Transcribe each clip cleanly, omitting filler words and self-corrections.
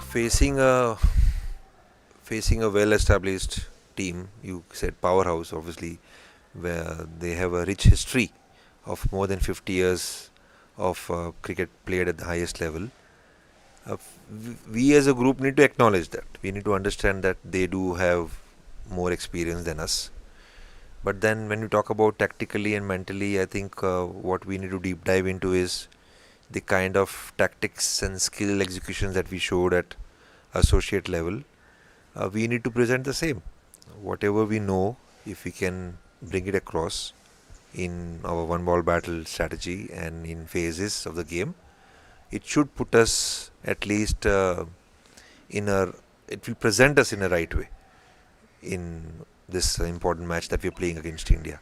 Facing a well-established team, you said powerhouse, obviously, where they have a rich history of more than 50 years of cricket played at the highest level. We as a group need to acknowledge that. We need to understand that they do have more experience than us. But then, when you talk about tactically and mentally, I think what we need to deep dive into is the kind of tactics and skill executions that we showed at associate level. We need to present the same. Whatever we know, if we can bring it across in our one ball battle strategy and in phases of the game, it should put us at least in a, it will present us in a right way in this important match that we're playing against India.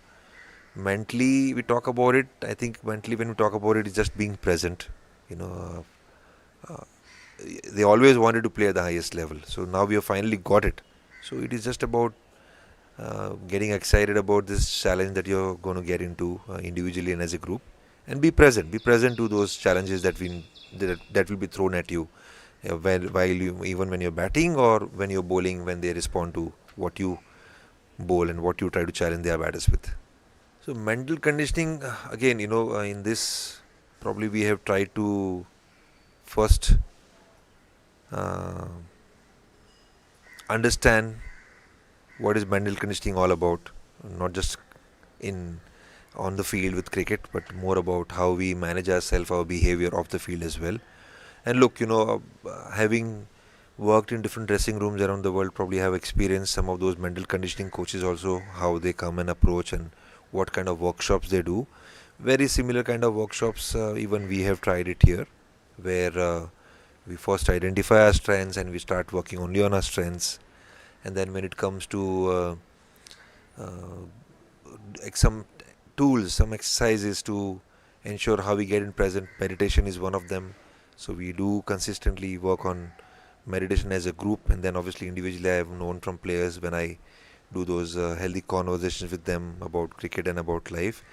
Mentally, we talk about it. I think mentally, when we talk about it, it's just being present. You know, they always wanted to play at the highest level. So now we have finally got it. So it is just about getting excited about this challenge that you're going to get into individually and as a group, and be present. Be present to those challenges that will be thrown at you, while you, even when you're batting or when you're bowling, when they respond to what you bowl and what you try to challenge their batters with. So mental conditioning, again, in this probably we have tried to first uh, understand what is mental conditioning all about, not just in on the field with cricket, but more about how we manage ourselves, our behavior off the field as well. And look, having worked in different dressing rooms around the world, probably have experienced some of those mental conditioning coaches also, how they come and approach and what kind of workshops they do. Very similar kind of workshops, even we have tried it here, where we first identify our strengths and we start working only on our strengths. And then when it comes to some tools, some exercises to ensure how we get in present, meditation is one of them. So we do consistently work on meditation as a group, and then obviously individually I have known from players when I do those healthy conversations with them about cricket and about life,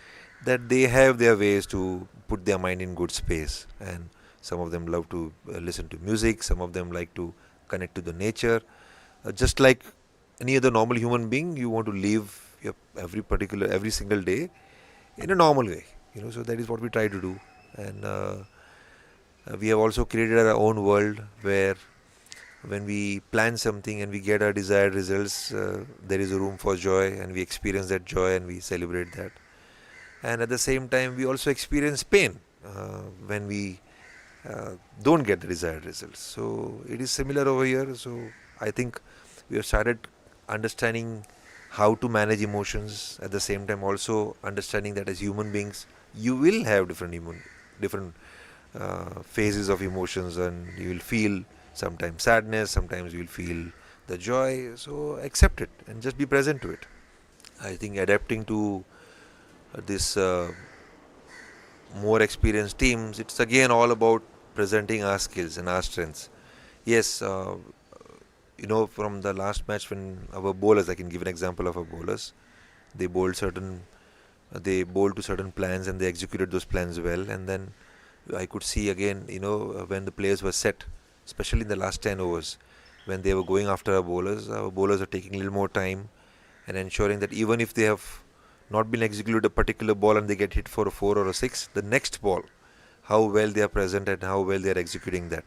that they have their ways to put their mind in good space. And some of them love to listen to music, some of them like to connect to the nature. Just like any other normal human being, you want to live your every single day in a normal way. So that is what we try to do. And we have also created our own world where when we plan something and we get our desired results, there is a room for joy, and we experience that joy and we celebrate that. And at the same time, we also experience pain when we don't get the desired results. So it is similar over here. So I think we have started understanding how to manage emotions, at the same time also understanding that as human beings you will have different phases of emotions, and you will feel sometimes sadness, sometimes you will feel the joy. So accept it and just be present to it. I think adapting to this more experienced teams, it's again all about presenting our skills and our strengths. Yes, from the last match, when our bowlers, I can give an example of our bowlers, they bowled to certain plans and they executed those plans well. And then I could see again, when the players were set, especially in the last 10 overs, when they were going after our bowlers are taking a little more time and ensuring that even if they have not been executed a particular ball and they get hit for a 4 or a 6, the next ball, how well they are present and how well they are executing that.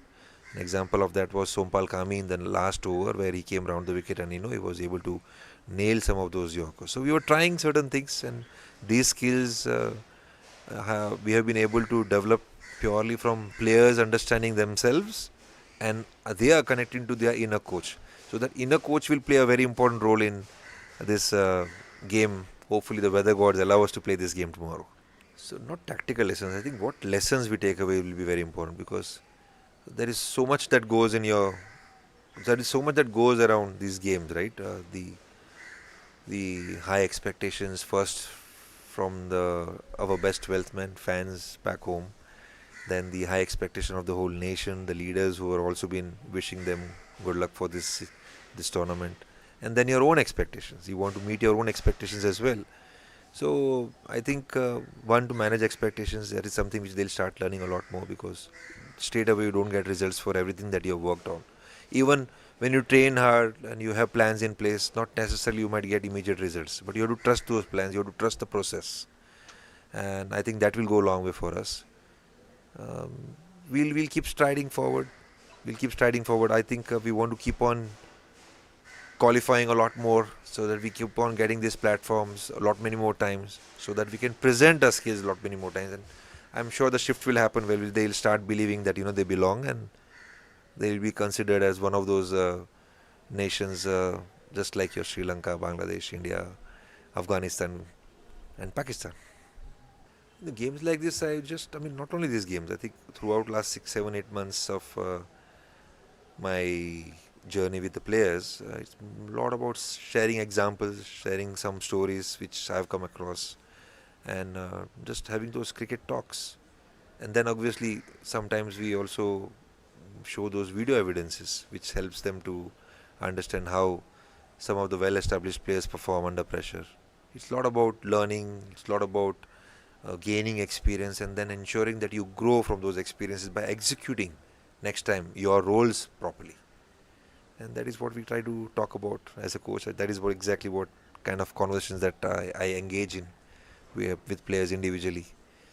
An example of that was Sompal Kami in the last over, where he came round the wicket and he was able to nail some of those Yorkers. So we were trying certain things, and these skills we have been able to develop purely from players understanding themselves, and they are connecting to their inner coach. So that inner coach will play a very important role in this game. Hopefully the weather gods allow us to play this game tomorrow. So not tactical lessons. I think what lessons we take away will be very important, because there is so much that goes around these games, right? The high expectations first from our best wealthmen, fans back home, then the high expectation of the whole nation, the leaders who have also been wishing them good luck for this tournament, and then your own expectations. You want to meet your own expectations as well. So I think to manage expectations, that is something which they'll start learning a lot more, because straight away you don't get results for everything that you've worked on. Even when you train hard and you have plans in place, not necessarily you might get immediate results, but you have to trust those plans, you have to trust the process. And I think that will go a long way for us. Um, we'll keep striding forward. We'll keep striding forward. I think we want to keep on qualifying a lot more so that we keep on getting these platforms a lot many more times so that we can present our skills a lot many more times. And I'm sure the shift will happen where they'll start believing that they belong and they'll be considered as one of those nations just like your Sri Lanka, Bangladesh, India, Afghanistan and Pakistan. The games like this, not only these games, I think throughout last 6, 7, 8 months of my journey with the players, it's a lot about sharing examples, sharing some stories which I've come across, and just having those cricket talks. And then obviously sometimes we also show those video evidences which helps them to understand how some of the well-established players perform under pressure. It's a lot about learning, it's a lot about gaining experience and then ensuring that you grow from those experiences by executing next time your roles properly. And that is what we try to talk about as a coach. That is exactly what kind of conversations that I engage in with players individually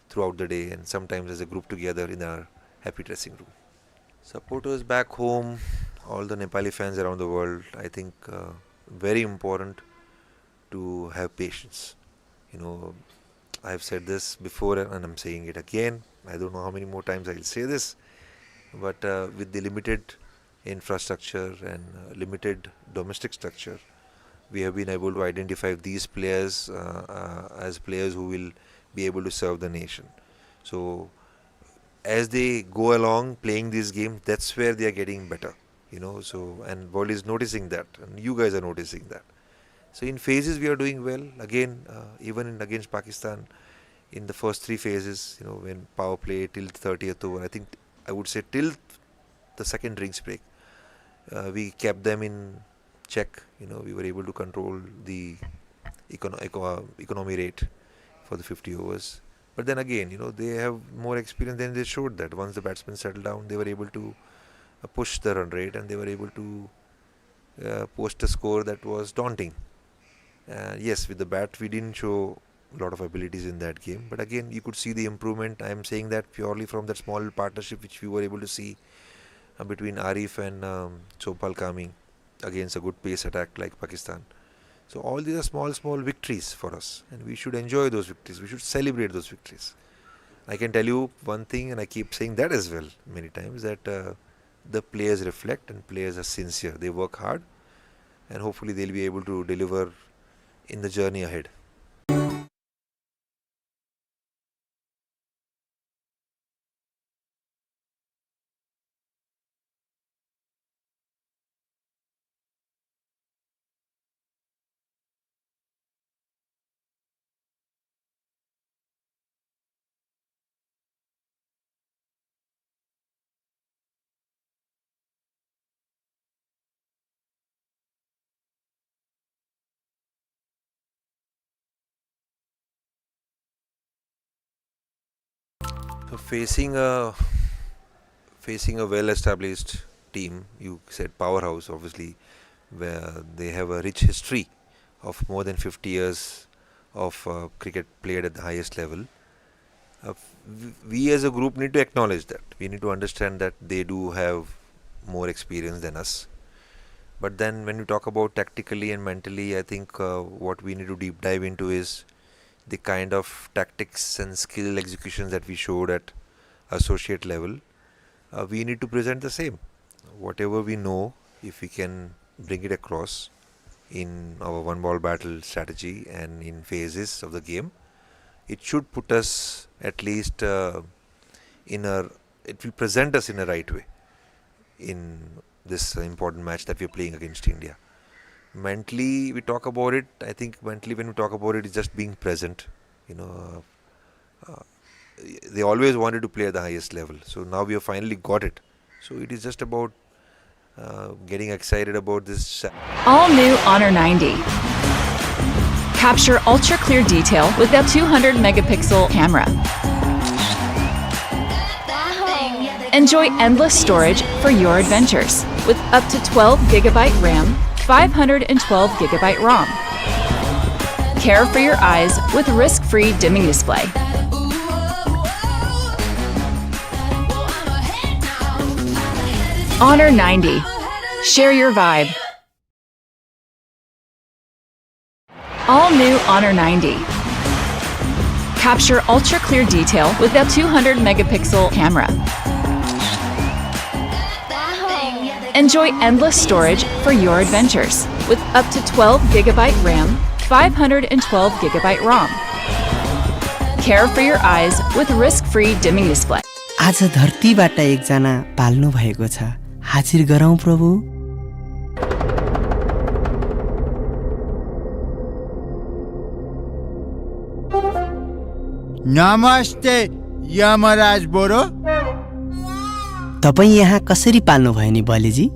throughout the day and sometimes as a group together in our happy dressing room. Supporters back home, all the Nepali fans around the world, I think very important to have patience. I've said this before and I'm saying it again. I don't know how many more times I'll say this, but with the limited infrastructure and limited domestic structure, we have been able to identify these players as players who will be able to serve the nation. So as they go along playing these games, that's where they are getting better, and world is noticing that and you guys are noticing that. So in phases we are doing well. Again, even against Pakistan, in the first 3 phases, when power play till 30th over, I think I would say till the second drinks break, we kept them in check. We were able to control the economy rate for the 50 overs. But then again, they have more experience than they showed that. Once the batsmen settled down, they were able to push the run rate and they were able to post a score that was daunting. Yes, with the bat, we didn't show a lot of abilities in that game. But again, you could see the improvement. I am saying that purely from that small partnership which we were able to see between Arif and Chopal Kami against a good pace attack like Pakistan. So all these are small victories for us. And we should enjoy those victories. We should celebrate those victories. I can tell you one thing, and I keep saying that as well many times, that the players reflect and players are sincere. They work hard and hopefully they'll be able to deliver in the journey ahead. So facing a well-established team, you said powerhouse, obviously, where they have a rich history of more than 50 years of cricket played at the highest level. We as a group need to acknowledge that. We need to understand that they do have more experience than us. But then when we talk about tactically and mentally, I think what we need to deep dive into is the kind of tactics and skill executions that we showed at associate level. We need to present the same. Whatever we know, if we can bring it across in our one ball battle strategy and in phases of the game, it should put us at least it will present us in a right way in this important match that we're playing against India. Mentally, we talk about it. I think mentally, when we talk about it, it's just being present. They always wanted to play at the highest level. So now we have finally got it. So it is just about getting excited about this. All new Honor 90. Capture ultra clear detail with a 200 megapixel camera. Enjoy endless storage for your adventures with up to 12GB RAM, 512GB ROM. Care for your eyes with risk-free dimming display. Honor 90. Share your vibe. All new Honor 90. Capture ultra-clear detail with a 200-megapixel camera. Enjoy endless storage for your adventures with up to 12GB RAM, 512GB ROM. Care for your eyes with risk-free dimming display. आज धरतीबाट एकजना पाल्नु भएको छ, हाजिर गरौँ प्रभु। नमस्ते यमराज बोरो। तपाईँ यहाँ कसरी पाल्नु भयो नि बलेजी?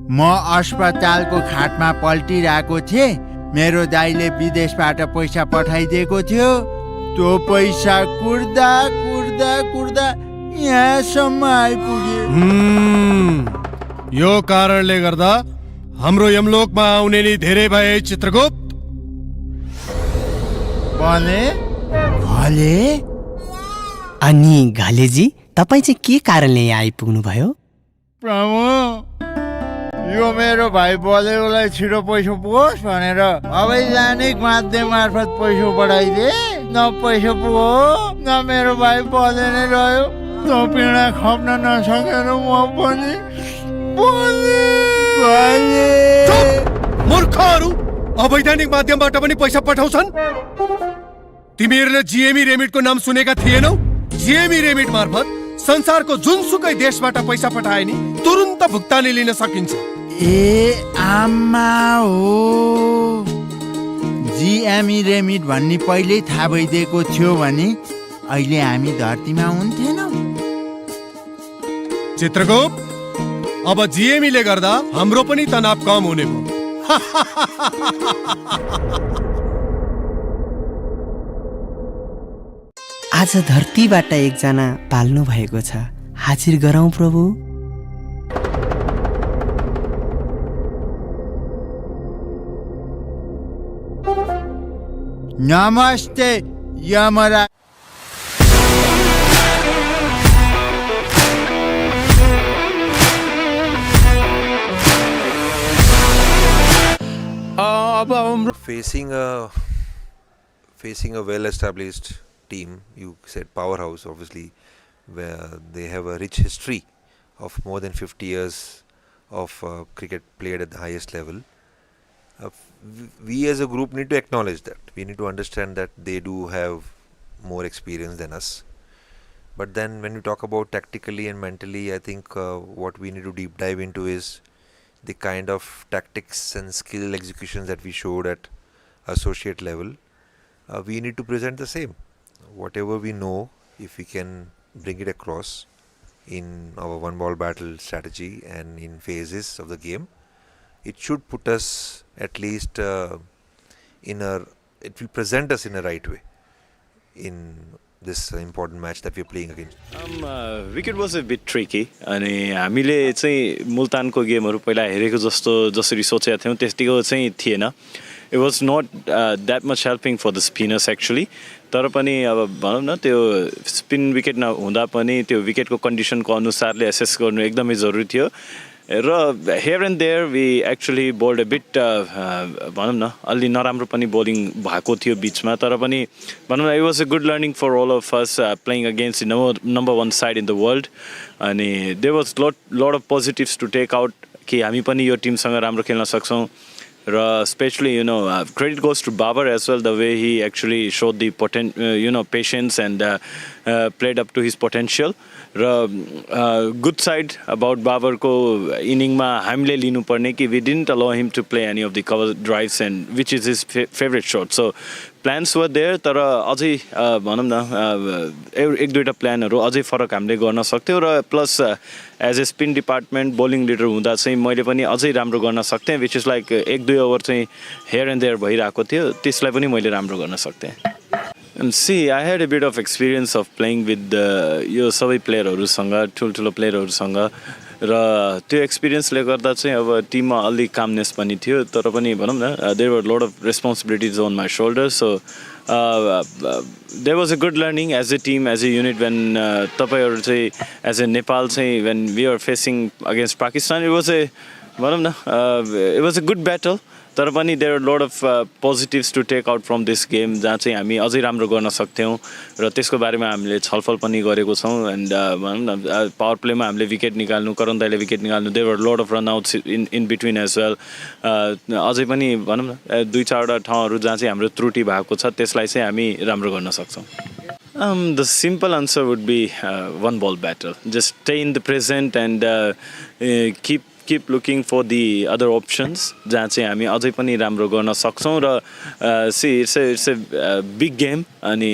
म अस्पतालको खाटमा पल्टिरहेको थिएँ। मेरो दाइले विदेशबाट पैसा पठाइदिएको थियो। त्यो पैसा कुर्दा कुर्दा कुर्दा यहाँसम्म आइपुगे। यो कारणले गर्दा हाम्रो यमलोकमा आउने नि धेरै भए चित्रगुप्त। भने घले? अनि घलेजी तपाईँ चाहिँ के कारणले यहाँ आइपुग्नु भयो? प्रभु, यो मेरो भाइ बलेकोलाई छिटो पैसा पुगोस् भनेर अवैधानिक माध्यम मार्फत पैसा पठाइदिए। न पैसा पुग्यो न मेरो भाइ बले नै रह्यो। त्यो पीडा खप्न नसकेर म पनि मूर्खहरू अवैधानिक माध्यमबाट पनि पैसा पठाउँछन्। तिमीहरूले जीएमई रेमिटको नाम सुनेका थिएनौ? जीएमई रेमिट मार्फत संसारको जुनसुकै देशबाट पैसा पठाए नि तुरुन्त भुक्तानी लिन सकिन्छ। ए आमा हो, जीएमई रेमिट भन्ने पहिल्यै थाहा भइदिएको थियो भने अहिले हामी धरतीमा हुन्थेनौँ। चित्रगुप्त, अब जीएमईले गर्दा हाम्रो पनि तनाव कम हुने भयो। आज धरतीबाट एकजना पाल्नु भएको छ, हाजिर गरौँ प्रभु। नमस्ते Yamraj. Facing a well-established team, you said powerhouse, obviously, where they have a rich history of more than 50 years of cricket played at the highest level. We as a group need to acknowledge that. We need to understand that they do have more experience than us. But then when you talk about tactically and mentally, I think what we need to deep dive into is the kind of tactics and skill executions that we showed at associate level. We need to present the same. Whatever we know, if we can bring it across in our one ball battle strategy and in phases of the game, it should put us at least it will present us in a right way in this important match that we are playing against. Wicket was a bit tricky. अनि हामीले चाहिँ मुल्तानको गेमहरु पहिला हेरेको जस्तो जसरी सोचेका थियौं त्यतिको चाहिँ थिएन. It was not that much helping for the spinners actually. तर पनि अब भनौं न त्यो स्पिन विकेट नहुँदा पनि त्यो विकेटको कन्डिसनको अनुसारले एसेस गर्नु एकदमै जरुरी थियो. र here and there we actually bowled a bit भनौं न अलि नराम्रो पनि bowling भएको थियो बीचमा तर पनि भनौं न it was a good learning for all of us playing against the number one side in the world. अनि there was lot of positives to take out कि हामी पनि यो टिमसँग राम्रो खेल्न सक्छौं. Especially, credit goes to Babar as well, the way he actually showed the patience and played up to his potential. Good side about Babar ko inning ma hamle linu parne ki we didn't allow him to play any of the cover drives and which is his favorite shot. So plans were there tara ajai bhanam na ek duita plan haru ajai farak हामीले गर्न सक्थ्यौ र plus as a spin department bowling leader हुँदा चाहिँ मैले पनि अझै राम्रो गर्न सक्थे which is like एक दुई ओभर चाहिँ here and there भइराको थियो त्यसलाई पनि मैले राम्रो गर्न सक्थे. See, I had a bit of experience of playing with यो सबै प्लेयरहरूसँग ठुल्ठुलो प्लेयरहरूसँग र त्यो एक्सपिरियन्सले गर्दा चाहिँ अब टिममा अलि कामनेस पनि थियो तर पनि भनौँ न there were lot of responsibilities on my shoulder so there was a good learning as a team as a unit when तपाईँहरू चाहिँ एज अ नेपाल चाहिँ when we are facing against Pakistan it was a भनौँ न it was a good battle तर पनि there are lot of positives to take out from this game जहाँ चाहिँ हामी अझै राम्रो गर्न सक्थ्यौँ र त्यसको बारेमा हामीले छलफल पनि गरेको छौँ एन्ड भनौँ न पावर प्लेमा हामीले विकेट निकाल्नु करण दाइले विकेट निकाल्नु there are lot of run outs in between as well अझै पनि भनौँ न 2-4वटा ठाउँहरू जहाँ चाहिँ हाम्रो त्रुटि भएको छ त्यसलाई चाहिँ हामी राम्रो गर्न सक्छौँ The simple answer would be one ball battle. Just stay in the present and keep looking for the other options जहाँ चाहिँ हामी अझै पनि राम्रो गर्न सक्छौँ र see it's a big game अनि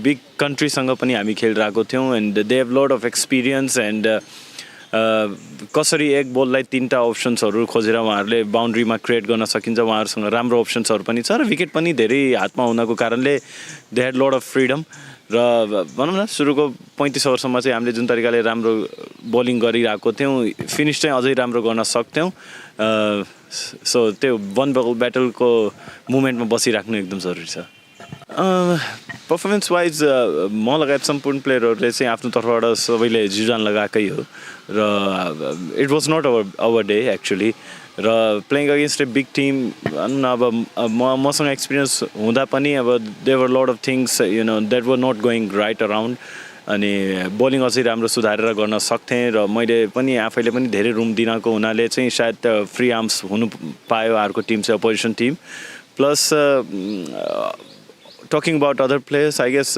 big countryसँग पनि हामी खेलिरहेको थियौँ and they have lot of experience and कसरी एक बललाई 3टा अप्सन्सहरू खोजेर उहाँहरूले बााउन्ड्रीमा क्रिएट गर्न सकिन्छ उहाँहरूसँग राम्रो अप्सन्सहरू पनि छ र विकेट पनि धेरै हातमा हुनको कारणले they had lot of freedom र भनौँ न सुरुको 35 ओभरसम्म चाहिँ हामीले जुन तरिकाले राम्रो बोलिङ गरिरहेको थियौँ फिनिस चाहिँ अझै राम्रो गर्न सक्थ्यौँ सो त्यो वन बल ब्याटलको मुमेन्टमा बसिराख्नु एकदम जरुरी छ पर्फर्मेन्स वाइज म लगायत सम्पूर्ण प्लेयरहरूले चाहिँ आफ्नो तर्फबाट सबैले जिउजान लगाएकै हो र it was not our day actually र playing against a big team भनौँ न अब मसँग एक्सपिरियन्स हुँदा पनि अब there were lot of things you know that were not going right around अनि बोलिङ अझै राम्रो सुधारेर गर्न सक्थेँ र मैले पनि आफैले पनि धेरै रुम दिनको हुनाले चाहिँ सायद फ्री आर्म्स हुनु पायो अर्को टिम चाहिँ opposition team plus talking about other players, I guess,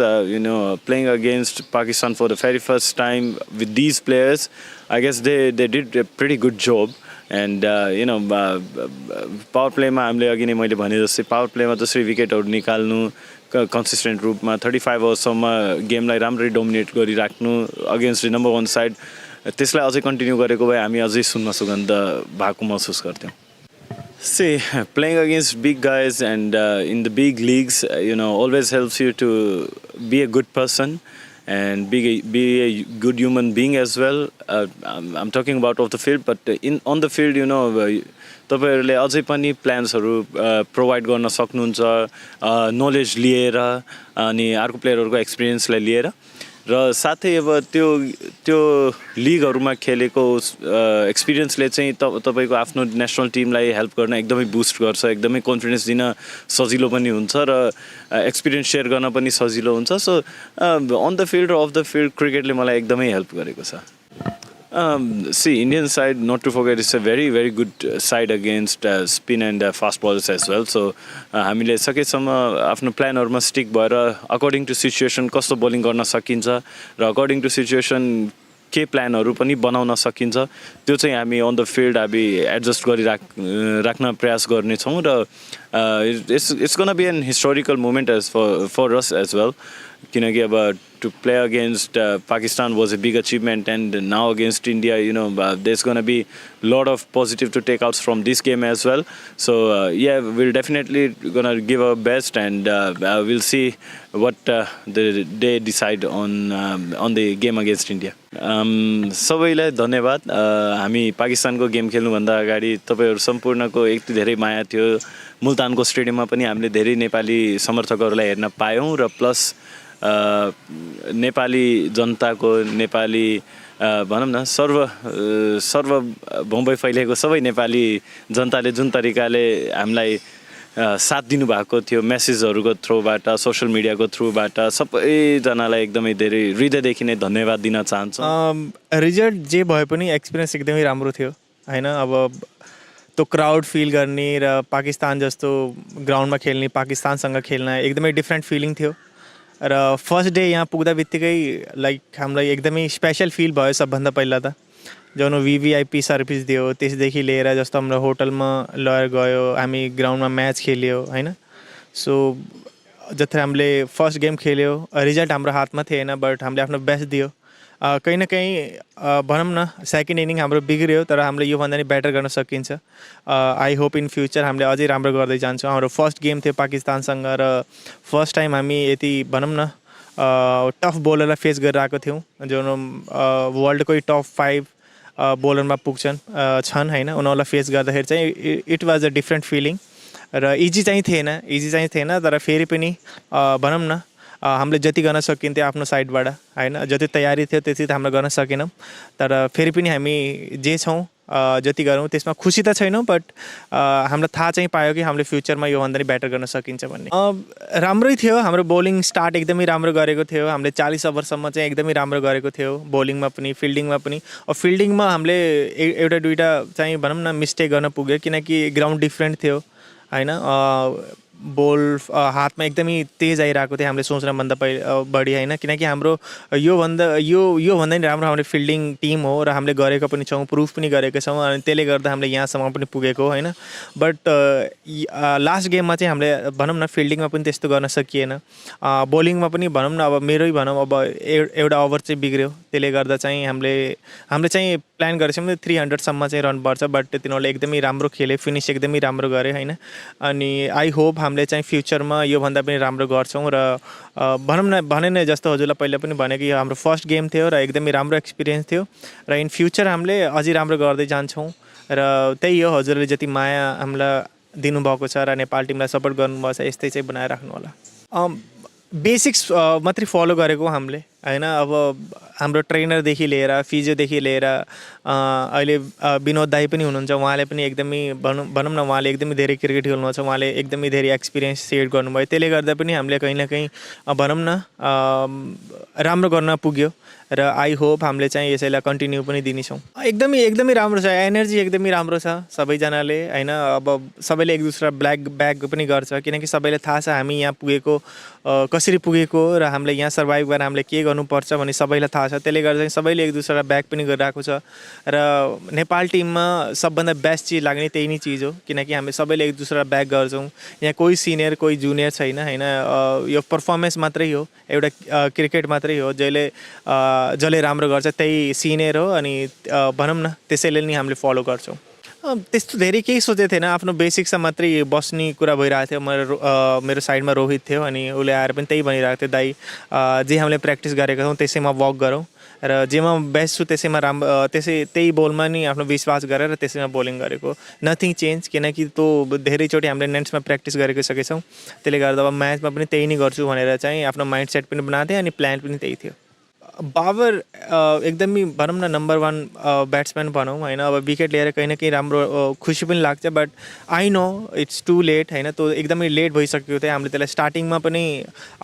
playing against Pakistan for the very first time with these players, I guess they did a pretty good job. And, power play ma हामीले अघि नै मैले भने जस्तै power प्लेमा जसरी विकेटहरू निकाल्नु consistent रूपमा 35 ओभरसम्म गेमलाई राम्ररी डोमिनेट गरिराख्नु अगेन्स्ट द नम्बर 1 साइड त्यसलाई अझै कन्टिन्यू गरेको भए हामी अझै सुगन्ध भएको महसुस गर्थ्यौँ See, playing against big guys and in the big leagues, always helps you to be a good person and be a good human being as well. I'm talking about off the field, but on the field, तपाईहरुले अझै पनि प्लान्सहरु provide गर्न सक्नुहुन्छ knowledge लिएर अनि अर्को प्लेयरहरुको एक्सपिरियन्सलाई लिएर र साथै अब त्यो लिगहरुमा खेलेको एक्सपिरियन्सले चाहिँ तपाईको आफ्नो नेशनल टिमलाई हेल्प गर्न एकदमै बुस्ट गर्छ एकदमै कन्फिडेन्स दिन सजिलो पनि हुन्छ र एक्सपिरियन्स शेयर गर्न पनि सजिलो हुन्छ सो अन द फिल्ड र अफ द फिल्ड क्रिकेटले मलाई एकदमै हेल्प गरेको छ See, Indian side, not to forget, is a very, very good side against spin and fast bowlers as well. So, हामीले सकेसम्म आफ्नो प्लानहरुमा स्टिक भएर अकर्डिङ टु सिचुएसन कस्तो बोलिङ गर्न सकिन्छ र अकर्डिङ टु सिचुएसन के प्लानहरु पनि बनाउन सकिन्छ त्यो चाहिँ हामी अन द फिल्ड हामी एडजस्ट राख्न प्रयास गर्ने छौं र it's going to be an historical moment as for us as well किनकि अब to play against Pakistan was a big achievement and now against India there's going to be a lot of positive to take outs from this game as well so we'll definitely going to give our best and we'll see what they decide on the game against India सबैलाई धन्यवाद हामी पाकिस्तानको game खेल्नु भन्दा अगाडि तपाईहरु सम्पूर्णको यति धेरै माया थियो मुल्तानको स्टेडियममा पनि हामीले धेरै नेपाली समर्थकहरुलाई हेर्न पायौं र प्लस नेपाली जनताको नेपाली भनौं न सर्व बम्बई फैलिएको सबै नेपाली जनताले जुन तरिकाले हामीलाई साथ दिनु भएको थियो मेसेजहरुको थ्रुबाट सोशल मिडियाको थ्रुबाट सबैजनालाई एकदमै धेरै हृदयदेखि नै धन्यवाद दिन चाहन्छु रिजल्ट जे भए पनि एक्सपिरियन्स एकदमै राम्रो थियो हैन अब त्यो क्राउड फिल गर्ने र पाकिस्तान जस्तो ग्राउन्डमा खेल्ने पाकिस्तानसँग खेल्न एकदमै डिफरेन्ट फिलिङ थियो र फर्स्ट डे यहाँ पुग्दा बित्तिकै लाइक हामीलाई एकदमै स्पेशल फिल भयो सबभन्दा पहिला त जुन भिभिआइपी सर्भिस दियो त्यसदेखि लिएर जस्तो हाम्रो होटलमा लगेर गयो हामी ग्राउन्डमा म्याच खेल्यो हैन सो जति हामीले फर्स्ट गेम खेल्यो रिजल्ट हाम्रो हातमा थिएन बट हामीले आफ्नो बेस्ट दियो कहीँ न कहीँ भनौँ न सेकेन्ड इनिङ हाम्रो बिग्रियो तर हामीले योभन्दा नि बेटर गर्न सकिन्छ आई होप इन फ्युचर हामीले अझै राम्रो गर्दै जान्छौँ हाम्रो फर्स्ट गेम थियो पाकिस्तानसँग र फर्स्ट टाइम हामी यति भनौँ न टफ बोलरलाई फेस गरेर आएको थियौँ जुन वर्ल्डकै टप 5 बोलरमा पुग्छन् छन् होइन उनीहरूलाई फेस गर्दाखेरि चाहिँ it was a different feeling र इजी चाहिँ थिएन तर फेरि पनि भनौँ न हामीले जति गर्न सकिन्थ्यो आफ्नो साइडबाट होइन जति तयारी थियो त्यति त हामीले गर्न सकेनौँ तर फेरि पनि हामी जे छौँ जति गरौँ त्यसमा खुसी त छैनौँ बट हामीलाई थाहा चाहिँ पायो कि हामीले फ्युचरमा योभन्दा नि बेटर गर्न सकिन्छ भन्ने राम्रै थियो हाम्रो बोलिङ स्टार्ट एकदमै राम्रो गरेको थियो हामीले 40 ओभरसम्म चाहिँ एकदमै राम्रो गरेको थियो बोलिङमा पनि फिल्डिङमा पनि फिल्डिङमा हामीले एउटा दुइटा चाहिँ भनौँ न मिस्टेक गर्न पुग्यो किनकि ग्राउन्ड डिफ्रेन्ट थियो होइन बोल हातमा एकदमै तेज आइरहेको थियो हामीले सोच्नुभन्दा बढी होइन किनकि हाम्रो योभन्दा नि राम्रो हाम्रो फिल्डिङ टिम हो र हामीले गरेको पनि छौँ प्रुफ पनि गरेको छौँ अनि त्यसले गर्दा हामीले यहाँसम्म पनि पुगेको होइन बट लास्ट गेममा चाहिँ हामीले भनौँ न फिल्डिङमा पनि त्यस्तो गर्न सकिएन बोलिङमा पनि भनौँ न अब मेरै भनौँ अब एउटा ओभर चाहिँ बिग्रियो त्यसले गर्दा चाहिँ हामीले चाहिँ प्लान गरेको छौँ 300सम्म चाहिँ रन पर्छ बट तिनीहरूले एकदमै राम्रो खेले फिनिस एकदमै राम्रो गरे होइन अनि आई होप हामीले चाहिँ फ्युचरमा योभन्दा पनि राम्रो गर्छौँ र भनौँ न भने नै जस्तो हजुरलाई पहिला पनि भने कि हाम्रो फर्स्ट गेम थियो र एकदमै राम्रो एक्सपिरियन्स थियो र इन फ्युचर हामीले अझै राम्रो गर्दै जान्छौँ र त्यही हो हजुरले जति माया हामीलाई दिनुभएको छ र नेपाल टिमलाई सपोर्ट गर्नुभएको छ यस्तै चाहिँ बनाएर राख्नु होला बेसिक्स मात्रै फलो गरेको हामीले होइन अब हाम्रो ट्रेनरदेखि लिएर फिजियोदेखि लिएर अहिले विनोद दाई पनि हुनुहुन्छ उहाँले पनि एकदमै भनौँ न उहाँले एकदमै धेरै क्रिकेट खेल्नुहुन्छ उहाँले एकदमै धेरै एक्सपिरियन्स सेयर गर्नुभयो त्यसले गर्दा पनि हामीले कहीँ न कहीँ भनौँ न राम्रो गर्न पुग्यो र आई होप हामीले चाहिँ यसैलाई कन्टिन्यू पनि दिनेछौँ एकदमै राम्रो छ एनर्जी एकदमै राम्रो छ सबैजनाले होइन अब सबैले एक दुसरा ब्याक पनि गर्छ किनकि सबैलाई थाहा छ हामी यहाँ पुगेको कसरी पुगेको र हामीले यहाँ सर्भाइभ गरेर हामीले के गर्नुपर्छ भन्ने सबैलाई थाहा छ त्यसले गर्दा चाहिँ सबैले एक दुसरा ब्याक पनि गरिरहेको छ र नेपाल टिममा सबभन्दा बेस्ट चिज लाग्ने त्यही नै चिज हो किनकि हामी सबैले एक दुसरा ब्याक गर्छौँ यहाँ कोही सिनियर कोही जुनियर छैन होइन यो पर्फर्मेन्स मात्रै हो एउटा क्रिकेट मात्रै हो जसले राम्रो गर्छ त्यही सिनियर हो अनि भनौँ न त्यसैले नि हामीले फलो गर्छौँ त्यस्तो धेरै केही सोचेको थिएन आफ्नो बेसिक्समा मात्रै बस्ने कुरा भइरहेको थियो मेरो साइडमा रोहित थियो अनि उसले आएर पनि त्यही भनिरहेको थियो दाइ जे हामीले प्र्याक्टिस गरेका छौँ त्यसैमा वर्क गरौँ र जेमा बेस्ट छु त्यसैमा त्यही बोलमा नि आफ्नो विश्वास गरेर त्यसैमा बोलिङ गरेको नथिङ चेन्ज किनकि त्यो धेरैचोटि हामीले नेट्समा प्र्याक्टिस गरेको सकेछौँ त्यसले गर्दा अब म्याचमा पनि त्यही नै गर्छु भनेर चाहिँ आफ्नो माइन्ड सेट पनि बनाएको थिएँ अनि प्लान पनि त्यही थियो बाबर एकदमै भनौँ न नम्बर 1 ब्याट्सम्यान भनौँ होइन अब विकेट लिएर कहीँ न कहीँ राम्रो खुसी पनि लाग्छ but I know it's too late होइन त्यो एकदमै लेट भइसकेको थियो हामीले त्यसलाई स्टार्टिङमा पनि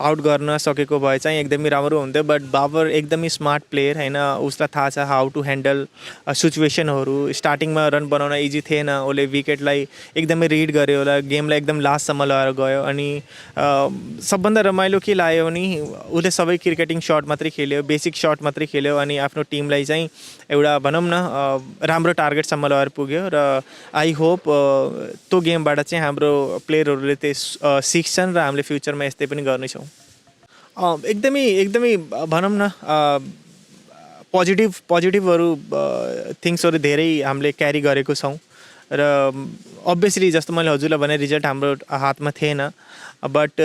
आउट गर्न सकेको भए चाहिँ एकदमै राम्रो हुन्थ्यो बट बाबर एकदमै स्मार्ट प्लेयर होइन उसलाई थाहा छ हाउ टु ह्यान्डल सिचुएसनहरू स्टार्टिङमा रन बनाउन इजी थिएन उसले विकेटलाई एकदमै रिड गर्यो होला गेमलाई एकदम लास्टसम्म लगाएर गयो अनि सबभन्दा रमाइलो के लाग्यो भने उसले सबै क्रिकेटिङ सर्ट मात्रै खेल्यो बेसिक सर्ट मात्रै खेल्यो अनि आफ्नो टिमलाई चाहिँ एउटा भनौँ न राम्रो टार्गेटसम्म लगेर पुग्यो र आई होप त्यो गेमबाट चाहिँ हाम्रो प्लेयरहरूले त्यो सिक्छन् र हामीले फ्युचरमा यस्तै पनि गर्नेछौँ एकदमै भनौँ न पोजिटिभहरू थिङ्सहरू धेरै हामीले क्यारी गरेको छौँ र अभियसली जस्तो मैले हजुरलाई भने रिजल्ट हाम्रो हातमा थिएन बट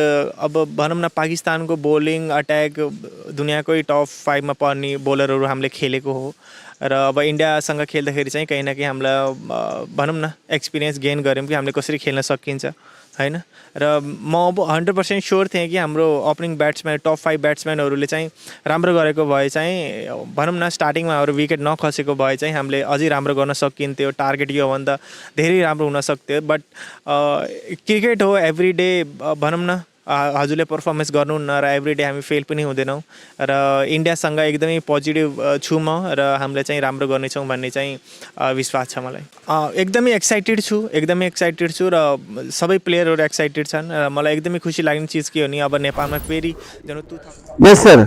अब भनौँ न पाकिस्तानको बोलिङ अट्याक दुनियाँकै टप 5मा पर्ने बोलरहरू हामीले खेलेको हो र अब इन्डियासँग खेल्दाखेरि चाहिँ कहीँ न कहीँ हामीलाई भनौँ न एक्सपिरियन्स गेन गऱ्यौँ कि हामीले कसरी खेल्न सकिन्छ होइन र म अब 100% स्योर थिएँ कि हाम्रो ओपनिङ ब्याट्सम्यान टप 5 ब्याट्सम्यानहरूले चाहिँ राम्रो गरेको भए चाहिँ भनौँ न स्टार्टिङमा हाम्रो विकेट नखसेको भए चाहिँ हामीले अझै राम्रो गर्न सकिन्थ्यो टार्गेट योभन्दा धेरै राम्रो हुन सक्थ्यो बट क्रिकेट हो एभ्री डे भनौँ न हजुरले पर्फर्मेन्स गर्नुहुन्न र एभ्री डे हामी फेल पनि हुँदैनौँ र इन्डियासँग एकदमै पोजिटिभ छु म र हामीले चाहिँ राम्रो गर्नेछौँ भन्ने चाहिँ विश्वास छ मलाई एकदमै एक्साइटेड छु र सबै प्लेयरहरू एक्साइटेड छन् र मलाई एकदमै खुसी लाग्ने चिज के हो नि अब नेपालमा फेरि यस सर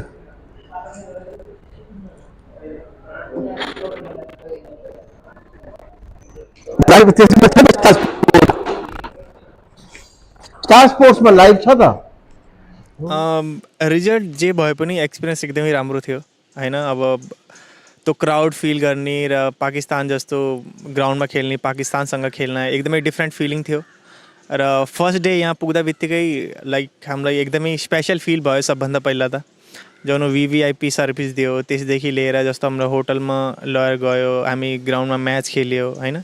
स्टार स्पोर्ट्समा लाइभ छ त रिजल्ट जे भए पनि एक्सपिरियन्स एकदमै राम्रो थियो होइन अब त्यो क्राउड फिल गर्ने र पाकिस्तान जस्तो ग्राउन्डमा खेल्ने पाकिस्तानसँग खेल्न एकदमै डिफ्रेन्ट फिलिङ थियो र फर्स्ट डे यहाँ पुग्दा बित्तिकै लाइक हामीलाई एकदमै स्पेसल फिल भयो सबभन्दा पहिला त जब भिभिआइपी सर्भिस दियो त्यसदेखि लिएर जस्तो हाम्रो होटलमा लगेर गयो हामी ग्राउन्डमा म्याच खेल्यो होइन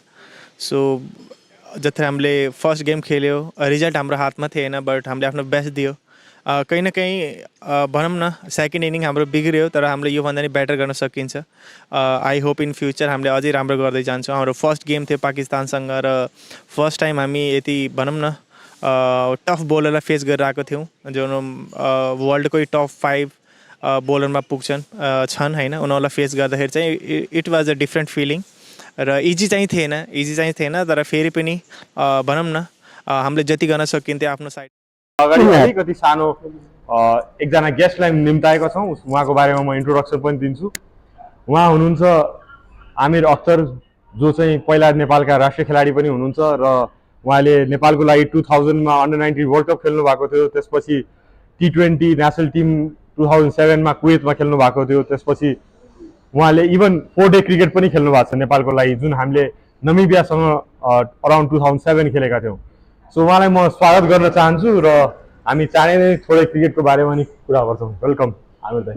सो जति हामीले फर्स्ट गेम खेल्यो रिजल्ट हाम्रो हातमा थिएन बट हामीले आफ्नो बेस्ट दियो कहीँ न कहीँ भनौँ न सेकेन्ड इनिङ हाम्रो बिग्रियो तर हामीले योभन्दा नि बेटर गर्न सकिन्छ आई होप इन फ्युचर हामीले अझै राम्रो गर्दै जान्छौँ हाम्रो फर्स्ट गेम थियो पाकिस्तानसँग र फर्स्ट टाइम हामी यति भनौँ न टफ बोलरलाई फेस गरेर आएको थियौँ जो वर्ल्डकै टप 5 बोलरमा पुग्छन् छन् होइन उनीहरूलाई फेस गर्दाखेरि चाहिँ it was a different feeling र इजी चाहिँ थिएन तर फेरि पनि भनौँ न हामीले जति गर्न सकिन्थ्यो आफ्नो साइड अगाडि अलिकति सानो एकजना गेस्टलाई निम्ताएका छौँ उहाँको बारेमा म इन्ट्रोडक्सन पनि दिन्छु उहाँ हुनुहुन्छ आमिर अख्तर जो चाहिँ पहिला नेपालका राष्ट्रिय खेलाडी पनि हुनुहुन्छ र उहाँले नेपालको लागि 2000मा अन्डर 19 वर्ल्ड कप खेल्नु भएको थियो त्यसपछि T20 नेसनल टिम 2007मा कुवेतमा खेल्नु भएको थियो त्यसपछि उहाँले इभन 4-डे क्रिकेट पनि खेल्नु भएको छ नेपालको लागि जुन हामीले नमिबियासँग अराउन्ड 2007 खेलेका थियौँ सो उहाँलाई म स्वागत गर्न चाहन्छु र हामी चाँडै नै थोरै क्रिकेटको बारेमा नि कुरा गर्छौँ वेलकम आमिर दाइ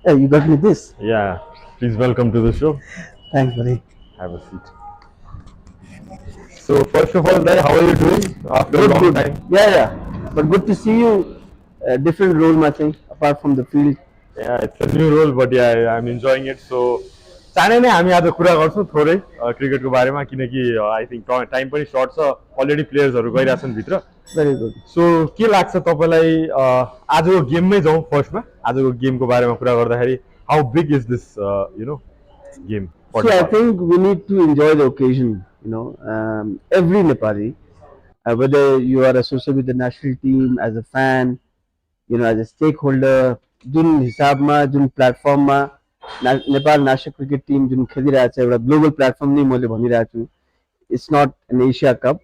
Hey, you got me this. Yeah please welcome to the show Thanks, buddy. Have a seat. So first of all, Dai, how are you doing after a long time? Yeah. But good to see you. Different role matching apart from the field. Yeah, it's a new role, but yeah, I'm enjoying it. So चाँडै नै हामी आज कुरा गर्छौँ थोरै क्रिकेटको बारेमा किनकि आई थिङ्क टाइम पनि सर्ट छ अलरेडी प्लेयर्सहरू गइरहेछन् भित्र Very good. सो के लाग्छ तपाईँलाई आजको गेममै जाउँ फर्स्टमा आजको गेमको बारेमा कुरा गर्दाखेरि how big is this you know game See, I think we need to enjoy the occasion. Every Nepali, whether you are associated with the national team as a fan, as a stakeholder, जुन हिसाबमा जुन प्लेटफर्ममा Nepal national cricket team जुन खेलिरहेको छ एउटा global platform नै मैले भनिरहेको छु it's not an Asia cup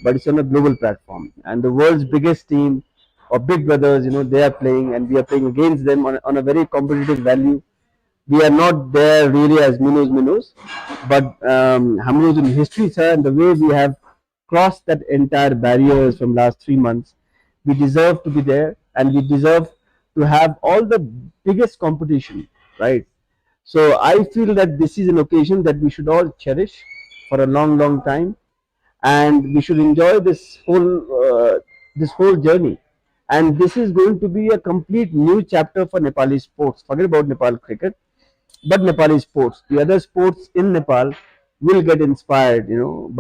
but it's on a global platform and the world's biggest team or big brothers they are playing and we are playing against them on a very competitive value. We are not there really as minnows but hamro jun history sir and the way we have crossed that entire barriers from last 3 months we deserve to be there and we deserve to have all the biggest competition, right? So I feel that this is an occasion that we should all cherish for a long time and we should enjoy this whole journey and this is going to be a complete new chapter for Nepali sports. Forget about Nepal cricket but Nepali sports, the other sports in Nepal will get inspired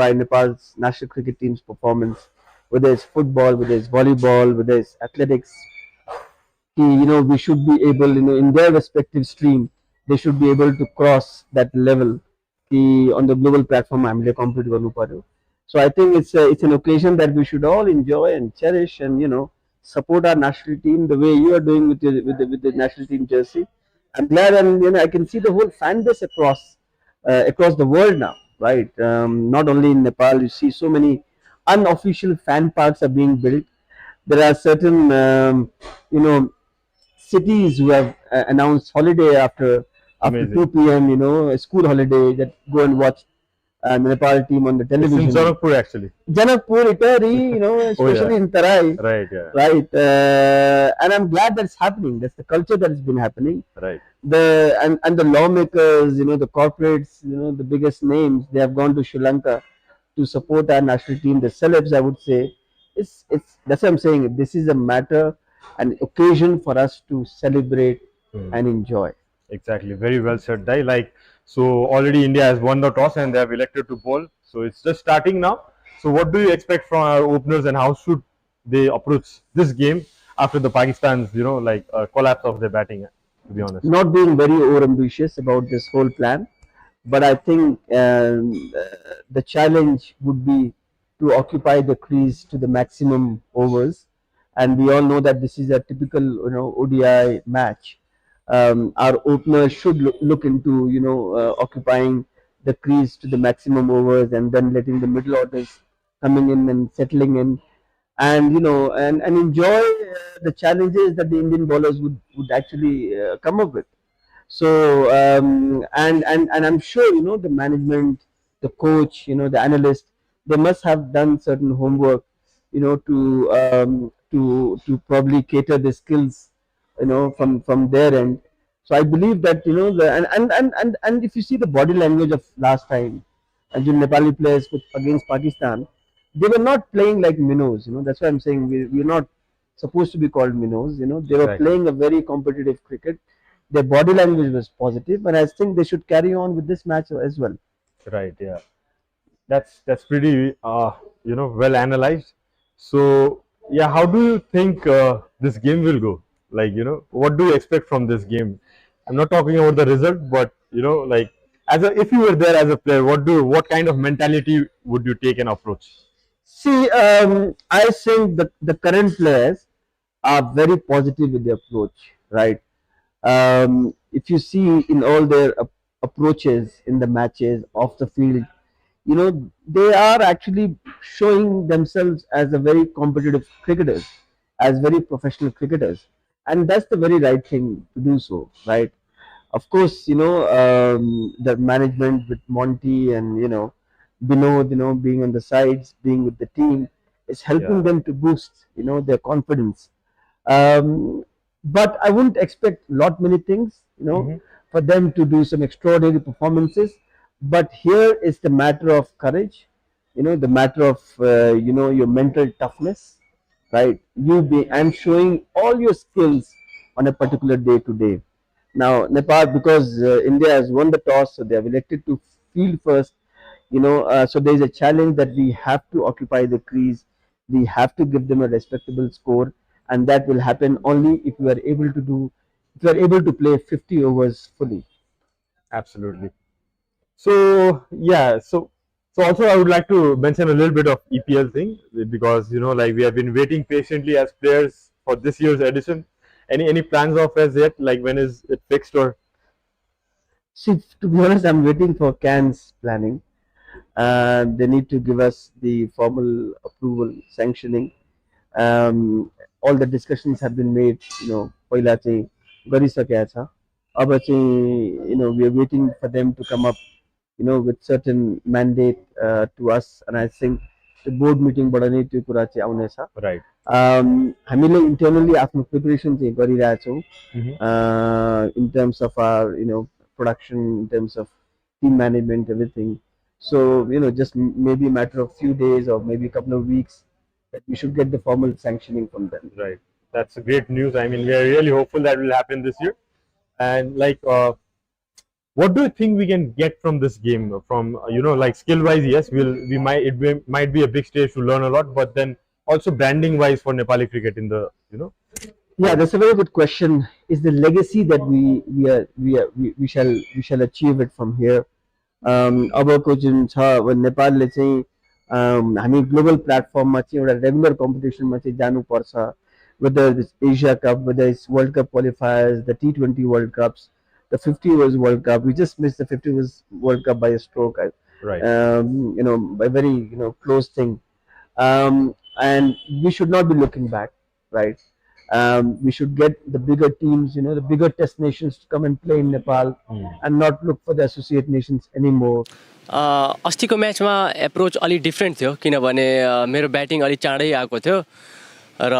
by Nepal's national cricket team's performance, whether it's football, whether it's volleyball, whether it's athletics. We should be able in their respective stream they should be able to cross that level on the global platform हामीले compete गर्नु पर्यो. So I think it's an occasion that we should all enjoy and cherish and support our national team the way you are doing with the national team jersey. I'm glad and I can see the whole fan base across the world now, right? Not only in Nepal, you see so many unofficial fan parks are being built. There are certain cities who have announced holiday after 2 p.m. A school holiday that go and watch the Nepal team on the television. It's in Janakpur actually. Janakpur, Itari, especially in Tarai. Right, yeah. Right, and I'm glad that's happening. That's the culture that has been happening. Right. And the lawmakers, the corporates, the biggest names, they have gone to Sri Lanka to support our national team. The celebs, I would say, it's that's what I'm saying. This is a matter, an occasion for us to celebrate and enjoy. Exactly, very well said, Dai. So already India has won the toss and they have elected to bowl. So it's just starting now. So what do you expect from our openers and how should they approach this game after the Pakistan's, collapse of their batting, to be honest? Not being very overambitious about this whole plan, but I think the challenge would be to occupy the crease to the maximum overs. And we all know that this is a typical, ODI match. Our openers should look into occupying the crease to the maximum overs and then letting the middle orders coming in and settling in and and enjoy the challenges that the Indian bowlers would actually come up with. So and I'm sure the management, the coach, the analyst, they must have done certain homework, to probably cater the skills, from their end. So I believe that the and if you see the body language of last time, and the Nepali players against Pakistan, they were not playing like minnows. That's why I'm saying we're not supposed to be called minnows. They were Exactly. playing a very competitive cricket. Their body language was positive, and I think they should carry on with this match as well. Right. Yeah. That's pretty well analyzed. So yeah, how do you think this game will go? Like what do you expect from this game? I'm not talking about the result, but like if you were there as a player, what kind of mentality would you take and approach? See, I think the current players are very positive with their approach, right? If you see in all their approaches in the matches off the field, they are actually showing themselves as a very competitive cricketers, as very professional cricketers, and that's the very right thing to do so, right? Of course, the management with Monty and Binod, being on the sides, being with the team, is helping Yeah. them to boost, their confidence. Um, but I wouldn't expect lot many things, Hmm. for them to do some extraordinary performances. But here is the matter of courage, the matter of your mental toughness, right? You be and showing all your skills on a particular day to day. Now Nepal, because India has won the toss, so they have elected to field first. So there is a challenge that we have to occupy the crease. We have to give them a respectable score, and that will happen only if we are able to play 50 overs fully. Absolutely. So yeah, so also I would like to mention a little bit of EPL thing because like we have been waiting patiently as players for this year's edition. Any plans of as yet? Like when is it fixed or? See, to be honest, I'm waiting for Cannes planning. They need to give us the formal approval, sanctioning. All the discussions have been made, पहिला चाहिँ गरिसकेको छ. अब चाहिँ, we are waiting for them to come up, with certain mandate to us, and I think the board meeting बाट नै त्यो कुरा चाहिँ आउनेछ. Right. हामीले internally आफ्नो preparation चाहिँ गरिरहेछौँ. Mhm. In terms of our production, in terms of team management, everything. So just maybe a matter of few days or maybe a couple of weeks that we should get the formal sanctioning from them. Right. That's great news. I mean, we are really hopeful that will happen this year. And like, what do you think we can get from this game? From like skill wise, yes, might be a big stage to learn a lot, but then also branding wise for Nepali cricket in the Yeah, that's a very good question. Is the legacy that we shall achieve it from here? अबको जुन छ अब नेपालले चाहिँ हामी global प्लेटफर्ममा चाहिँ एउटा regular कम्पिटिसनमा चाहिँ जानुपर्छ, whether it's Asia Cup, whether it's World Cup qualifiers, the T20 World Cups, the 50 overs World Cup. We just missed the 50 overs World Cup by a stroke. Right. A very close thing. And we should not be looking back, right? We should get the bigger teams, the bigger test nations to come and play in Nepal and not look for the associate nations anymore. अस्तिको म्याचमा approach अलि different थियो किनभने मेरो batting अलि चाँडै आएको थियो र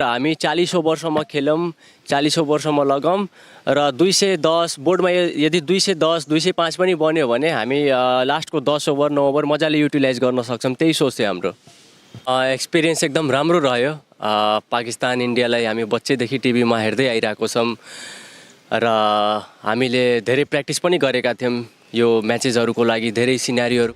हामी 40 ओभरसम्म खेल्यौँ, 40 ओभरसम्म लगाऊँ र 210 बोर्डमा यदि 210 205 पनि बन्यो भने हामी लास्टको 10 ओभर 9 ओभर मजाले युटिलाइज गर्न सक्छौँ, त्यही सोच थियो हाम्रो। एक्सपिरियन्स एकदम राम्रो रह्यो। पाकिस्तान इन्डियालाई हामी बच्चैदेखि टिभीमा हेर्दै आइरहेको छौँ र हामीले धेरै प्र्याक्टिस पनि गरेका थियौँ यो म्याचेसहरूको लागि, धेरै सिनारीहरू।